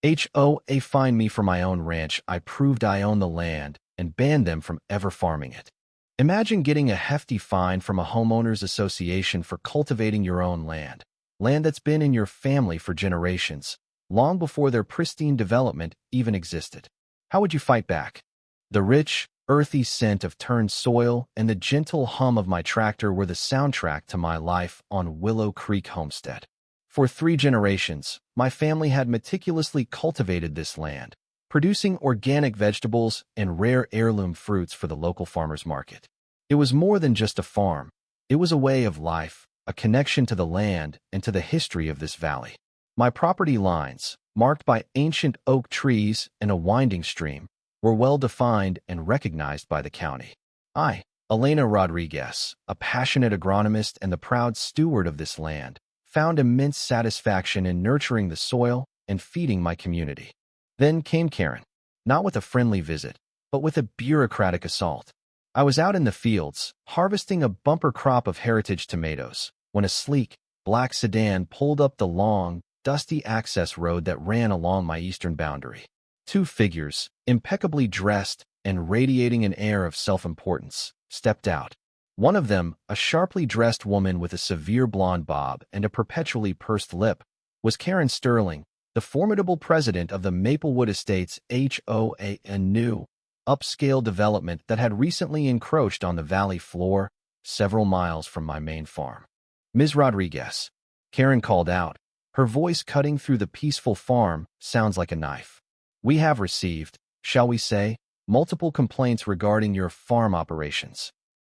HOA fined me for my own ranch. I proved I own the land and banned them from ever farming it. Imagine getting a hefty fine from a homeowners association for cultivating your own land, land that's been in your family for generations, long before their pristine development even existed. How would you fight back? The rich, earthy scent of turned soil and the gentle hum of my tractor were the soundtrack to my life on Willow Creek Homestead. For 3 generations, my family had meticulously cultivated this land, producing organic vegetables and rare heirloom fruits for the local farmers market. It was more than just a farm. It was a way of life, a connection to the land and to the history of this valley. My property lines, marked by ancient oak trees and a winding stream, were well-defined and recognized by the county. I, Elena Rodriguez, a passionate agronomist and the proud steward of this land, found immense satisfaction in nurturing the soil and feeding my community. Then came Karen, not with a friendly visit, but with a bureaucratic assault. I was out in the fields, harvesting a bumper crop of heritage tomatoes, when a sleek, black sedan pulled up the long, dusty access road that ran along my eastern boundary. 2 figures, impeccably dressed and radiating an air of self-importance, stepped out. One of them, a sharply dressed woman with a severe blonde bob and a perpetually pursed lip, was Karen Sterling, the formidable president of the Maplewood Estates HOA, a new, upscale development that had recently encroached on the valley floor several miles from my main farm. "Ms. Rodriguez," Karen called out, her voice cutting through the peaceful farm sounds like a knife. "We have received, shall we say, multiple complaints regarding your farm operations.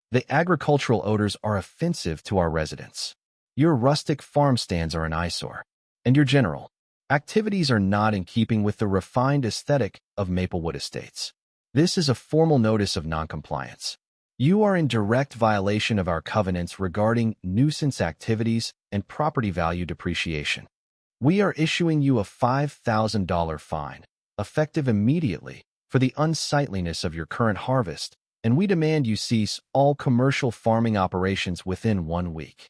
The agricultural odors are offensive to our residents. Your rustic farm stands are an eyesore, and your general activities are not in keeping with the refined aesthetic of Maplewood Estates. This is a formal notice of noncompliance. You are in direct violation of our covenants regarding nuisance activities and property value depreciation. We are issuing you a $5,000 fine, effective immediately, for the unsightliness of your current harvest, and we demand you cease all commercial farming operations within 1 week."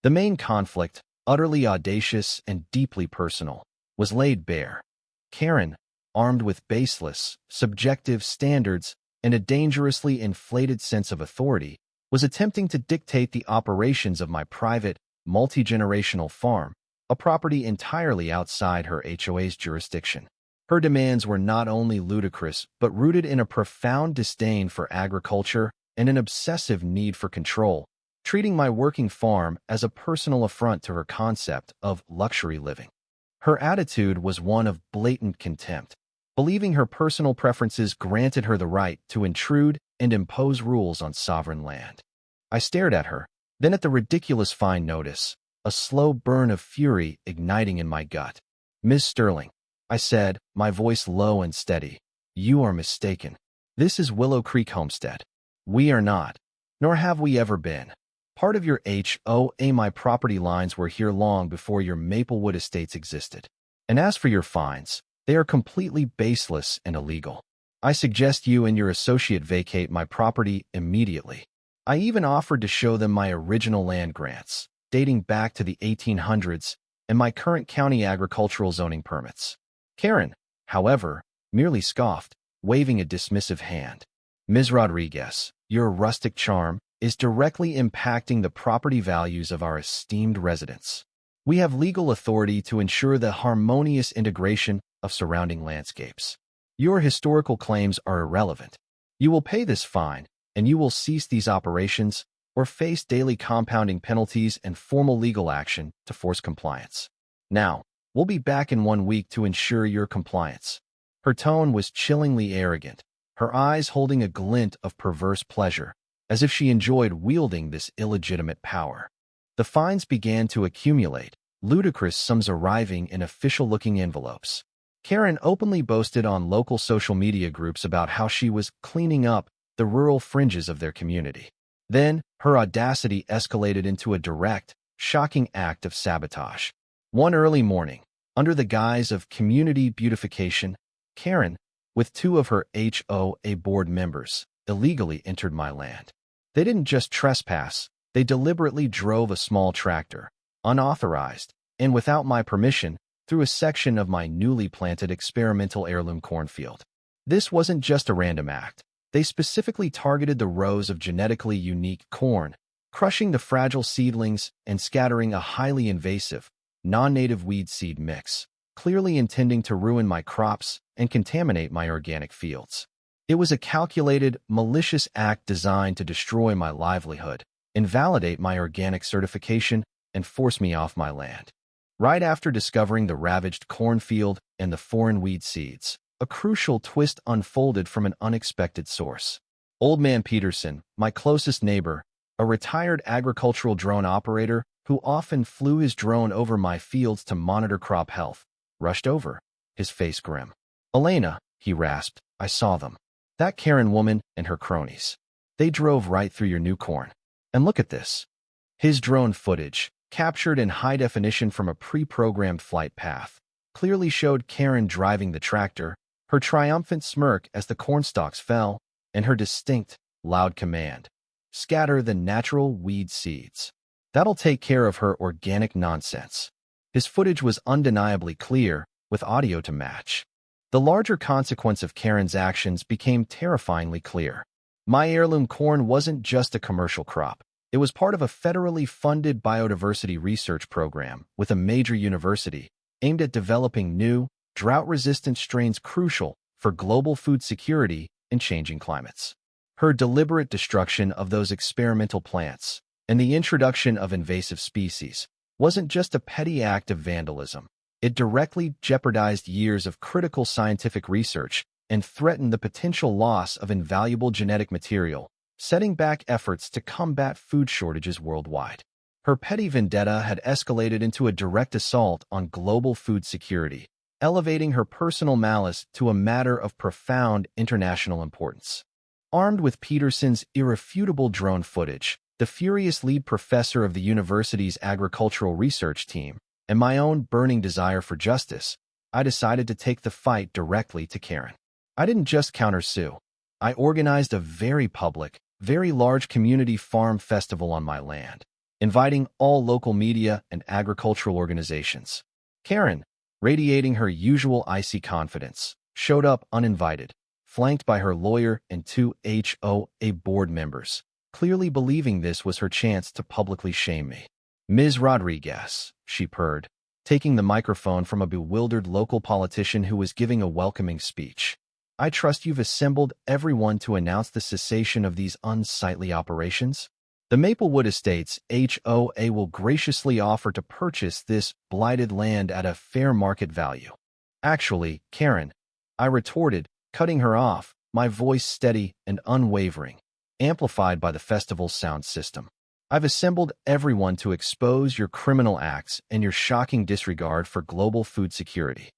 The main conflict, utterly audacious and deeply personal, was laid bare. Karen, armed with baseless, subjective standards and a dangerously inflated sense of authority, was attempting to dictate the operations of my private, multi-generational farm, a property entirely outside her HOA's jurisdiction. Her demands were not only ludicrous, but rooted in a profound disdain for agriculture and an obsessive need for control, treating my working farm as a personal affront to her concept of luxury living. Her attitude was one of blatant contempt, believing her personal preferences granted her the right to intrude and impose rules on sovereign land. I stared at her, then at the ridiculous fine notice, a slow burn of fury igniting in my gut. "Ms. Sterling," I said, my voice low and steady, "you are mistaken. This is Willow Creek Homestead. We are not, nor have we ever been, part of your HOA. My property lines were here long before your Maplewood Estates existed. And as for your fines, they are completely baseless and illegal. I suggest you and your associate vacate my property immediately." I even offered to show them my original land grants, dating back to the 1800s, and my current county agricultural zoning permits. Karen, however, merely scoffed, waving a dismissive hand. "Ms. Rodriguez, your rustic charm is directly impacting the property values of our esteemed residents. We have legal authority to ensure the harmonious integration of surrounding landscapes. Your historical claims are irrelevant. You will pay this fine, and you will cease these operations or face daily compounding penalties and formal legal action to force compliance. Now, we'll be back in 1 week to ensure your compliance." Her tone was chillingly arrogant, her eyes holding a glint of perverse pleasure, as if she enjoyed wielding this illegitimate power. The fines began to accumulate, ludicrous sums arriving in official-looking envelopes. Karen openly boasted on local social media groups about how she was cleaning up the rural fringes of their community. Then, her audacity escalated into a direct, shocking act of sabotage. One early morning, under the guise of community beautification, Karen, with 2 of her HOA board members, illegally entered my land. They didn't just trespass, they deliberately drove a small tractor, unauthorized, and without my permission, through a section of my newly planted experimental heirloom cornfield. This wasn't just a random act. They specifically targeted the rows of genetically unique corn, crushing the fragile seedlings and scattering a highly invasive, non-native weed seed mix, clearly intending to ruin my crops and contaminate my organic fields. It was a calculated, malicious act designed to destroy my livelihood, invalidate my organic certification, and force me off my land. Right after discovering the ravaged cornfield and the foreign weed seeds, a crucial twist unfolded from an unexpected source. Old Man Peterson, my closest neighbor, a retired agricultural drone operator who often flew his drone over my fields to monitor crop health, rushed over, his face grim. "Elena," he rasped, "I saw them. That Karen woman and her cronies. They drove right through your new corn. And look at this." His drone footage, captured in high definition from a pre-programmed flight path, clearly showed Karen driving the tractor, her triumphant smirk as the cornstalks fell, and her distinct, loud command: "Scatter the natural weed seeds. That'll take care of her organic nonsense." His footage was undeniably clear, with audio to match. The larger consequence of Karen's actions became terrifyingly clear. My heirloom corn wasn't just a commercial crop. It was part of a federally funded biodiversity research program with a major university aimed at developing new, drought-resistant strains crucial for global food security in changing climates. Her deliberate destruction of those experimental plants and the introduction of invasive species wasn't just a petty act of vandalism. It directly jeopardized years of critical scientific research and threatened the potential loss of invaluable genetic material, setting back efforts to combat food shortages worldwide. Her petty vendetta had escalated into a direct assault on global food security, elevating her personal malice to a matter of profound international importance. Armed with Peterson's irrefutable drone footage, the furious lead professor of the university's agricultural research team, and my own burning desire for justice, I decided to take the fight directly to Karen. I didn't just countersue. I organized a very public, very large community farm festival on my land, inviting all local media and agricultural organizations. Karen, radiating her usual icy confidence, showed up uninvited, flanked by her lawyer and two HOA board members, clearly believing this was her chance to publicly shame me. "Ms. Rodriguez," she purred, taking the microphone from a bewildered local politician who was giving a welcoming speech. "I trust you've assembled everyone to announce the cessation of these unsightly operations. The Maplewood Estates HOA will graciously offer to purchase this blighted land at a fair market value." "Actually, Karen," I retorted, cutting her off, my voice steady and unwavering, amplified by the festival's sound system. "I've assembled everyone to expose your criminal acts and your shocking disregard for global food security."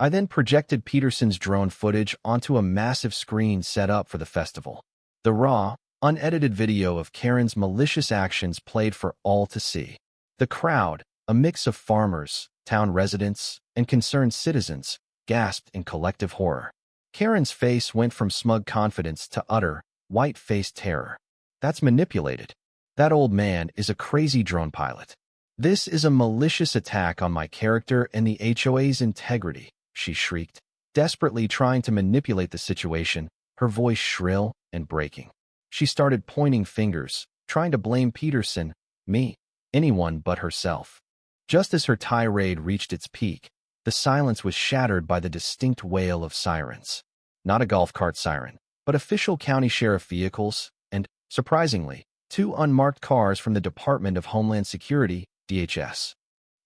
I then projected Peterson's drone footage onto a massive screen set up for the festival. The raw, unedited video of Karen's malicious actions played for all to see. The crowd, a mix of farmers, town residents, and concerned citizens, gasped in collective horror. Karen's face went from smug confidence to utter, white-faced terror. "That's manipulated. That old man is a crazy drone pilot. This is a malicious attack on my character and the HOA's integrity," she shrieked, desperately trying to manipulate the situation, her voice shrill and breaking. She started pointing fingers, trying to blame Peterson, me, anyone but herself. Just as her tirade reached its peak, the silence was shattered by the distinct wail of sirens. Not a golf cart siren, but official county sheriff vehicles and, surprisingly, two unmarked cars from the Department of Homeland Security, DHS.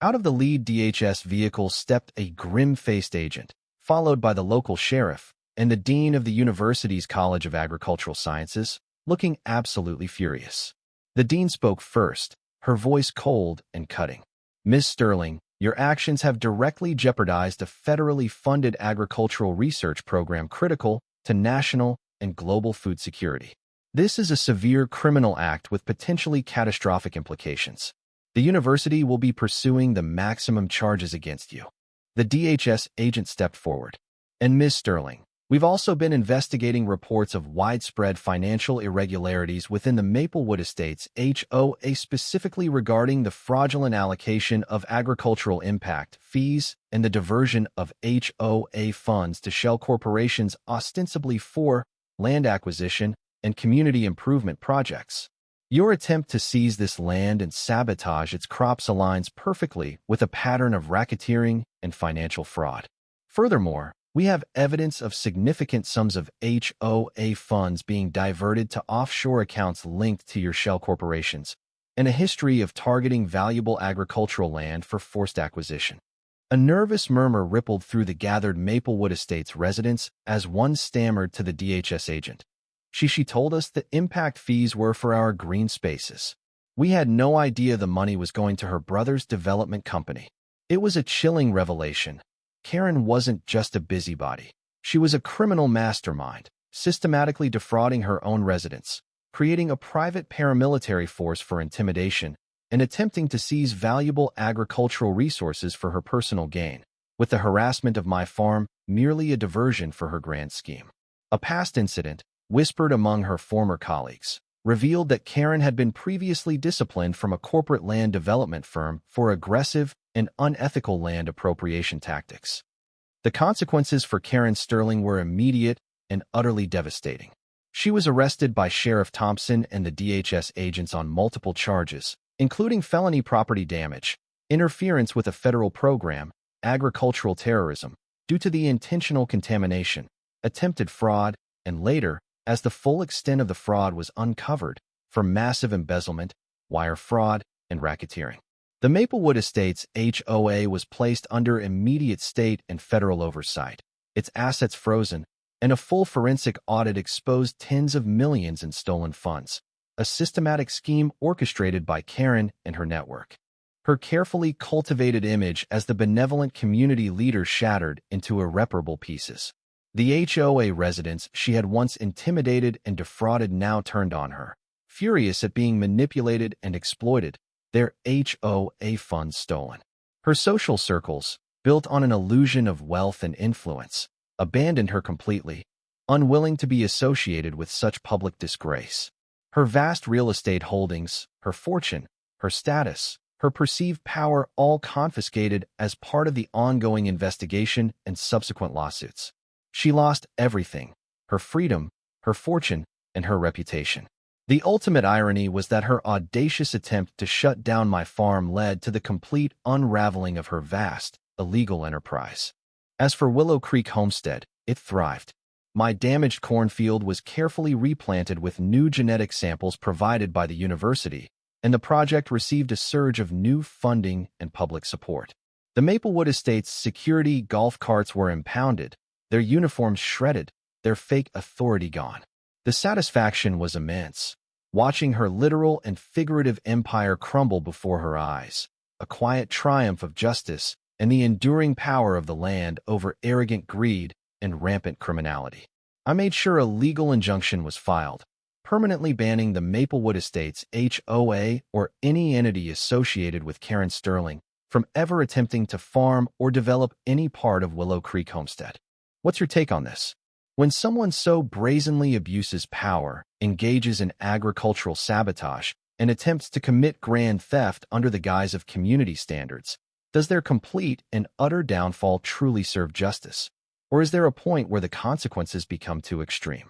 Out of the lead DHS vehicle stepped a grim-faced agent, followed by the local sheriff and the dean of the university's College of Agricultural Sciences, looking absolutely furious. The dean spoke first, her voice cold and cutting. "Ms. Sterling, your actions have directly jeopardized a federally funded agricultural research program critical to national and global food security. This is a severe criminal act with potentially catastrophic implications. The university will be pursuing the maximum charges against you." The DHS agent stepped forward. "And Ms. Sterling, We've also been investigating reports of widespread financial irregularities within the Maplewood Estates HOA, specifically regarding the fraudulent allocation of agricultural impact fees and the diversion of HOA funds to shell corporations ostensibly for land acquisition and community improvement projects. Your attempt to seize this land and sabotage its crops aligns perfectly with a pattern of racketeering and financial fraud. Furthermore, we have evidence of significant sums of HOA funds being diverted to offshore accounts linked to your shell corporations, and a history of targeting valuable agricultural land for forced acquisition. A nervous murmur rippled through the gathered Maplewood Estates residents as one stammered to the DHS agent. She told us the impact fees were for our green spaces. We had no idea the money was going to her brother's development company. It was a chilling revelation. Karen wasn't just a busybody. She was a criminal mastermind, systematically defrauding her own residents, creating a private paramilitary force for intimidation, and attempting to seize valuable agricultural resources for her personal gain, with the harassment of my farm merely a diversion for her grand scheme. A past incident, whispered among her former colleagues, revealed that Karen had been previously disciplined from a corporate land development firm for aggressive and unethical land appropriation tactics. The consequences for Karen Sterling were immediate and utterly devastating. She was arrested by Sheriff Thompson and the DHS agents on multiple charges, including felony property damage, interference with a federal program, agricultural terrorism, due to the intentional contamination, attempted fraud, and later, as the full extent of the fraud was uncovered, for massive embezzlement, wire fraud, and racketeering. The Maplewood Estates HOA was placed under immediate state and federal oversight, its assets frozen, and a full forensic audit exposed tens of millions in stolen funds, a systematic scheme orchestrated by Karen and her network. Her carefully cultivated image as the benevolent community leader shattered into irreparable pieces. The HOA residents she had once intimidated and defrauded now turned on her, furious at being manipulated and exploited, their HOA funds stolen. Her social circles, built on an illusion of wealth and influence, abandoned her completely, unwilling to be associated with such public disgrace. Her vast real estate holdings, her fortune, her status, her perceived power all confiscated as part of the ongoing investigation and subsequent lawsuits. She lost everything, her freedom, her fortune, and her reputation. The ultimate irony was that her audacious attempt to shut down my farm led to the complete unraveling of her vast, illegal enterprise. As for Willow Creek Homestead, it thrived. My damaged cornfield was carefully replanted with new genetic samples provided by the university, and the project received a surge of new funding and public support. The Maplewood Estates security golf carts were impounded, their uniforms shredded, their fake authority gone. The satisfaction was immense, watching her literal and figurative empire crumble before her eyes, a quiet triumph of justice and the enduring power of the land over arrogant greed and rampant criminality. I made sure a legal injunction was filed, permanently banning the Maplewood Estates HOA or any entity associated with Karen Sterling from ever attempting to farm or develop any part of Willow Creek Homestead. What's your take on this? When someone so brazenly abuses power, engages in agricultural sabotage, and attempts to commit grand theft under the guise of community standards, does their complete and utter downfall truly serve justice? Or is there a point where the consequences become too extreme?